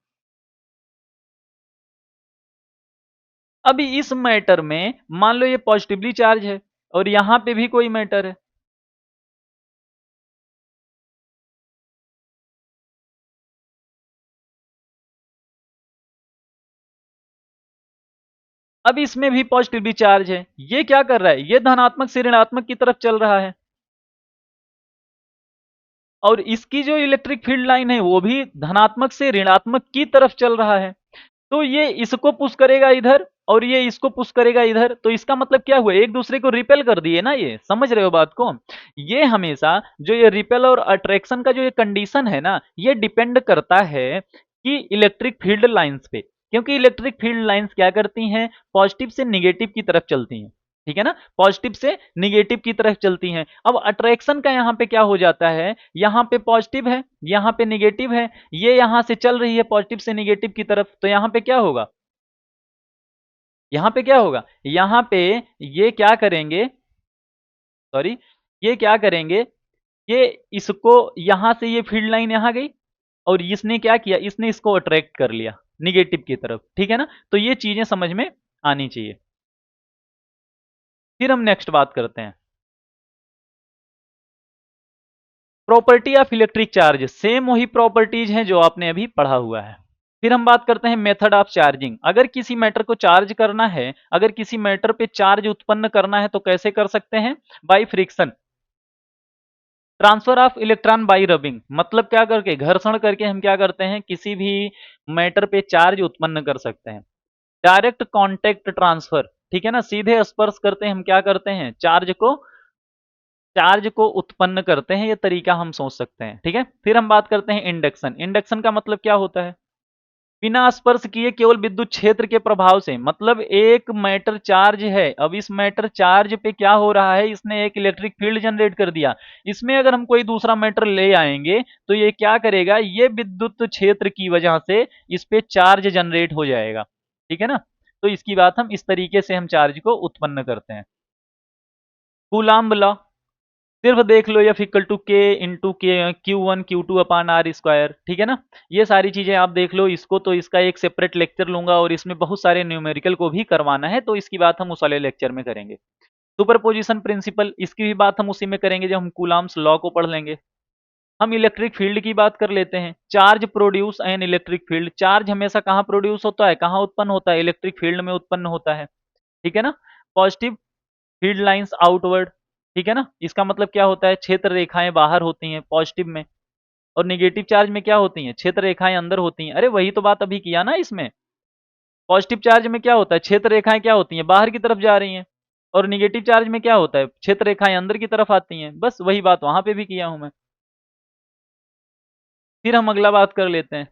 अभी इस मैटर में मान लो ये पॉजिटिवली चार्ज है और यहां पे भी कोई मैटर है, अब इसमें भी पॉजिटिवली चार्ज है, ये क्या कर रहा है, ये धनात्मक से ऋणात्मक की तरफ चल रहा है, और इसकी जो इलेक्ट्रिक फील्ड लाइन है वो भी धनात्मक से ऋणात्मक की तरफ चल रहा है। तो ये इसको पुश करेगा इधर और ये इसको पुश करेगा इधर, तो इसका मतलब क्या हुआ, एक दूसरे को रिपेल कर दिए ना, ये समझ रहे हो बात को? ये हमेशा जो ये रिपेल और अट्रैक्शन का जो ये कंडीशन है ना, ये डिपेंड करता है कि इलेक्ट्रिक फील्ड लाइंस पे, क्योंकि इलेक्ट्रिक फील्ड लाइंस क्या करती हैं, पॉजिटिव से निगेटिव की तरफ चलती हैं, ठीक है ना, पॉजिटिव से निगेटिव की तरफ चलती हैं। अब अट्रैक्शन का यहाँ पे क्या हो जाता है, यहाँ पे पॉजिटिव है, यहाँ पे निगेटिव है, ये यहाँ से चल रही है पॉजिटिव से निगेटिव की तरफ, तो यहाँ पे क्या होगा, यहाँ पे क्या होगा, यहाँ पे ये क्या करेंगे, सॉरी, ये क्या करेंगे, ये इसको यहाँ से ये फील्ड लाइन यहाँ गई और इसने क्या किया, इसने इसको अट्रैक्ट कर लिया निगेटिव की तरफ, ठीक है ना, तो ये चीजें समझ में आनी चाहिए। फिर हम नेक्स्ट बात करते हैं property of electric charge, same वही प्रॉपर्टीज हैं जो आपने अभी पढ़ा हुआ है। फिर हम बात करते हैं मेथड ऑफ चार्जिंग, अगर किसी मैटर को चार्ज करना है, अगर किसी मैटर पे चार्ज उत्पन्न करना है तो कैसे कर सकते हैं, by friction, transfer of electron by rubbing, मतलब क्या करके, घर्षण करके हम क्या करते हैं, किसी भी मैटर पे चार्ज उत्पन्न कर सकते हैं। डायरेक्ट कांटेक्ट ट्रांसफर, ठीक है ना, सीधे स्पर्श करते हैं हम क्या करते हैं, चार्ज को उत्पन्न करते हैं, ये तरीका हम सोच सकते हैं, ठीक है। फिर हम बात करते हैं इंडक्शन, इंडक्शन का मतलब क्या होता है, बिना स्पर्श किए केवल विद्युत क्षेत्र के प्रभाव से, मतलब एक मैटर चार्ज है, अब इस मैटर चार्ज पे क्या हो रहा है, इसने एक इलेक्ट्रिक फील्ड जनरेट कर दिया, इसमें अगर हम कोई दूसरा मैटर ले आएंगे तो ये क्या करेगा, ये विद्युत क्षेत्र की वजह से इस पे चार्ज जनरेट हो जाएगा, ठीक है ना, तो इसकी बात हम इस तरीके से हम चार्ज को उत्पन्न करते हैं। कूलाम्ब लॉ, सिर्फ देख लो, एफ इक्वल टू के इंटू के Q1 Q2/R², ठीक है ना, ये सारी चीजें आप देख लो, इसको तो इसका एक सेपरेट लेक्चर लूंगा और इसमें बहुत सारे न्यूमेरिकल को भी करवाना है, तो इसकी बात हम उस वाले लेक्चर में करेंगे। सुपरपोजिशन प्रिंसिपल, इसकी भी बात हम उसी में करेंगे जब हम कूलाम्स लॉ को पढ़ लेंगे। हम इलेक्ट्रिक फील्ड की बात कर लेते हैं, charge produce an electric field, charge हमेशा कहाँ प्रोड्यूस होता है, कहाँ उत्पन्न होता है, इलेक्ट्रिक फील्ड में उत्पन्न होता है, ठीक है ना। पॉजिटिव फील्ड लाइंस आउटवर्ड, ठीक है ना, इसका मतलब क्या होता है, क्षेत्र रेखाएं बाहर होती हैं पॉजिटिव में, और निगेटिव चार्ज में क्या होती हैं, क्षेत्र रेखाएं अंदर होती हैं, अरे वही तो बात अभी किया ना इसमें, पॉजिटिव चार्ज में क्या होता है, क्षेत्र रेखाएं क्या होती हैं, बाहर की तरफ जा रही हैं, और निगेटिव चार्ज में क्या होता है, क्षेत्र रेखाएं अंदर की तरफ आती हैं, बस वही बात वहां पे भी किया हूं मैं। फिर हम अगला बात कर लेते हैं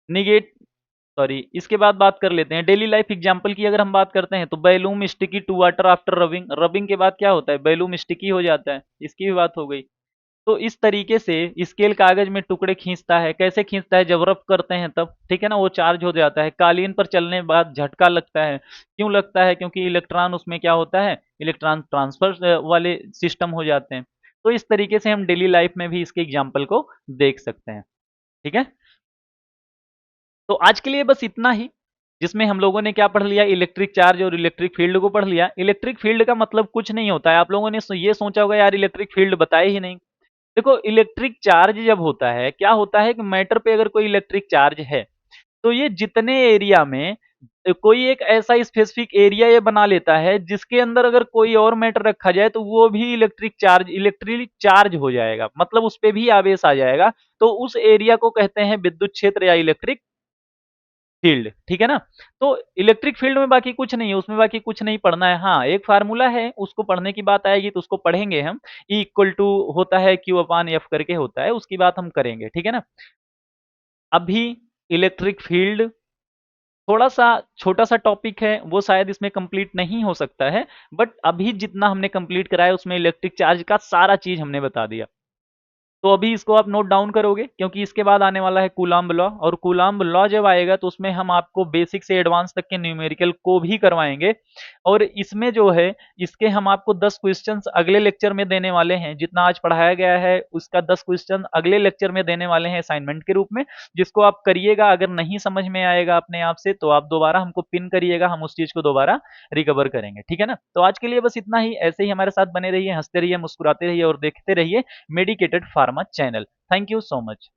निगेट सॉरी इसके बाद बात कर लेते हैं डेली लाइफ एग्जांपल की, अगर हम बात करते हैं तो balloon sticky to water after rubbing, rubbing के बाद क्या होता है, बैलूम स्टिकी हो जाता है, इसकी भी बात हो गई। तो इस तरीके से स्केल कागज में टुकड़े खींचता है, कैसे खींचता है, जब रफ करते हैं तब, ठीक है ना, वो चार्ज हो जाता है। कालीन पर चलने के बाद झटका लगता है, क्यों लगता है, क्योंकि इलेक्ट्रॉन उसमें क्या होता है, इलेक्ट्रॉन ट्रांसफर वाले सिस्टम हो जाते हैं। तो इस तरीके से हम डेली लाइफ में भी इसके एग्जाम्पल को देख सकते हैं, ठीक है। तो आज के लिए बस इतना ही, जिसमें हम लोगों ने क्या पढ़ लिया, इलेक्ट्रिक चार्ज और इलेक्ट्रिक फील्ड को पढ़ लिया। इलेक्ट्रिक फील्ड का मतलब कुछ नहीं होता है, आप लोगों ने ये सोचा होगा यार इलेक्ट्रिक फील्ड बताए ही नहीं। देखो इलेक्ट्रिक चार्ज जब होता है, क्या होता है कि मैटर पे अगर कोई इलेक्ट्रिक चार्ज है तो ये जितने एरिया में कोई एक ऐसा स्पेसिफिक एरिया ये बना लेता है जिसके अंदर अगर कोई और मैटर रखा जाए तो वो भी इलेक्ट्रिक चार्ज हो जाएगा, मतलब उस पे भी आवेश आ जाएगा। तो उस एरिया को कहते हैं विद्युत क्षेत्र या इलेक्ट्रिक फील्ड, ठीक है ना। तो इलेक्ट्रिक फील्ड में बाकी कुछ नहीं है, उसमें बाकी कुछ नहीं पढ़ना है। हाँ एक फार्मूला है, उसको पढ़ने की बात आएगी तो उसको पढ़ेंगे हम, E इक्वल टू होता है Q/F करके होता है, उसकी बात हम करेंगे, ठीक है ना। अभी इलेक्ट्रिक फील्ड थोड़ा सा छोटा सा टॉपिक है, वो शायद इसमें कंप्लीट नहीं हो सकता है, बट अभी जितना हमने कंप्लीट कराया उसमें इलेक्ट्रिक चार्ज का सारा चीज हमने बता दिया। तो अभी इसको आप नोट डाउन करोगे, क्योंकि इसके बाद आने वाला है कूलाम्ब लॉ, और कूलाम्ब लॉ जब आएगा तो उसमें हम आपको बेसिक से एडवांस तक के न्यूमेरिकल को भी करवाएंगे। और इसमें जो है, इसके हम आपको 10 क्वेश्चंस अगले लेक्चर में देने वाले हैं। जितना आज पढ़ाया गया है उसका 10 क्वेश्चन अगले लेक्चर में देने वाले हैं असाइनमेंट के रूप में, जिसको आप करिएगा। अगर नहीं समझ में आएगा अपने आप से तो आप दोबारा हमको पिन करिएगा, हम उस चीज को दोबारा रिकवर करेंगे, ठीक है ना। तो आज के लिए बस इतना ही। ऐसे ही हमारे साथ बने रहिए, हंसते रहिए, मुस्कुराते रहिए और देखते रहिए medicated pharma channel. Thank you so much.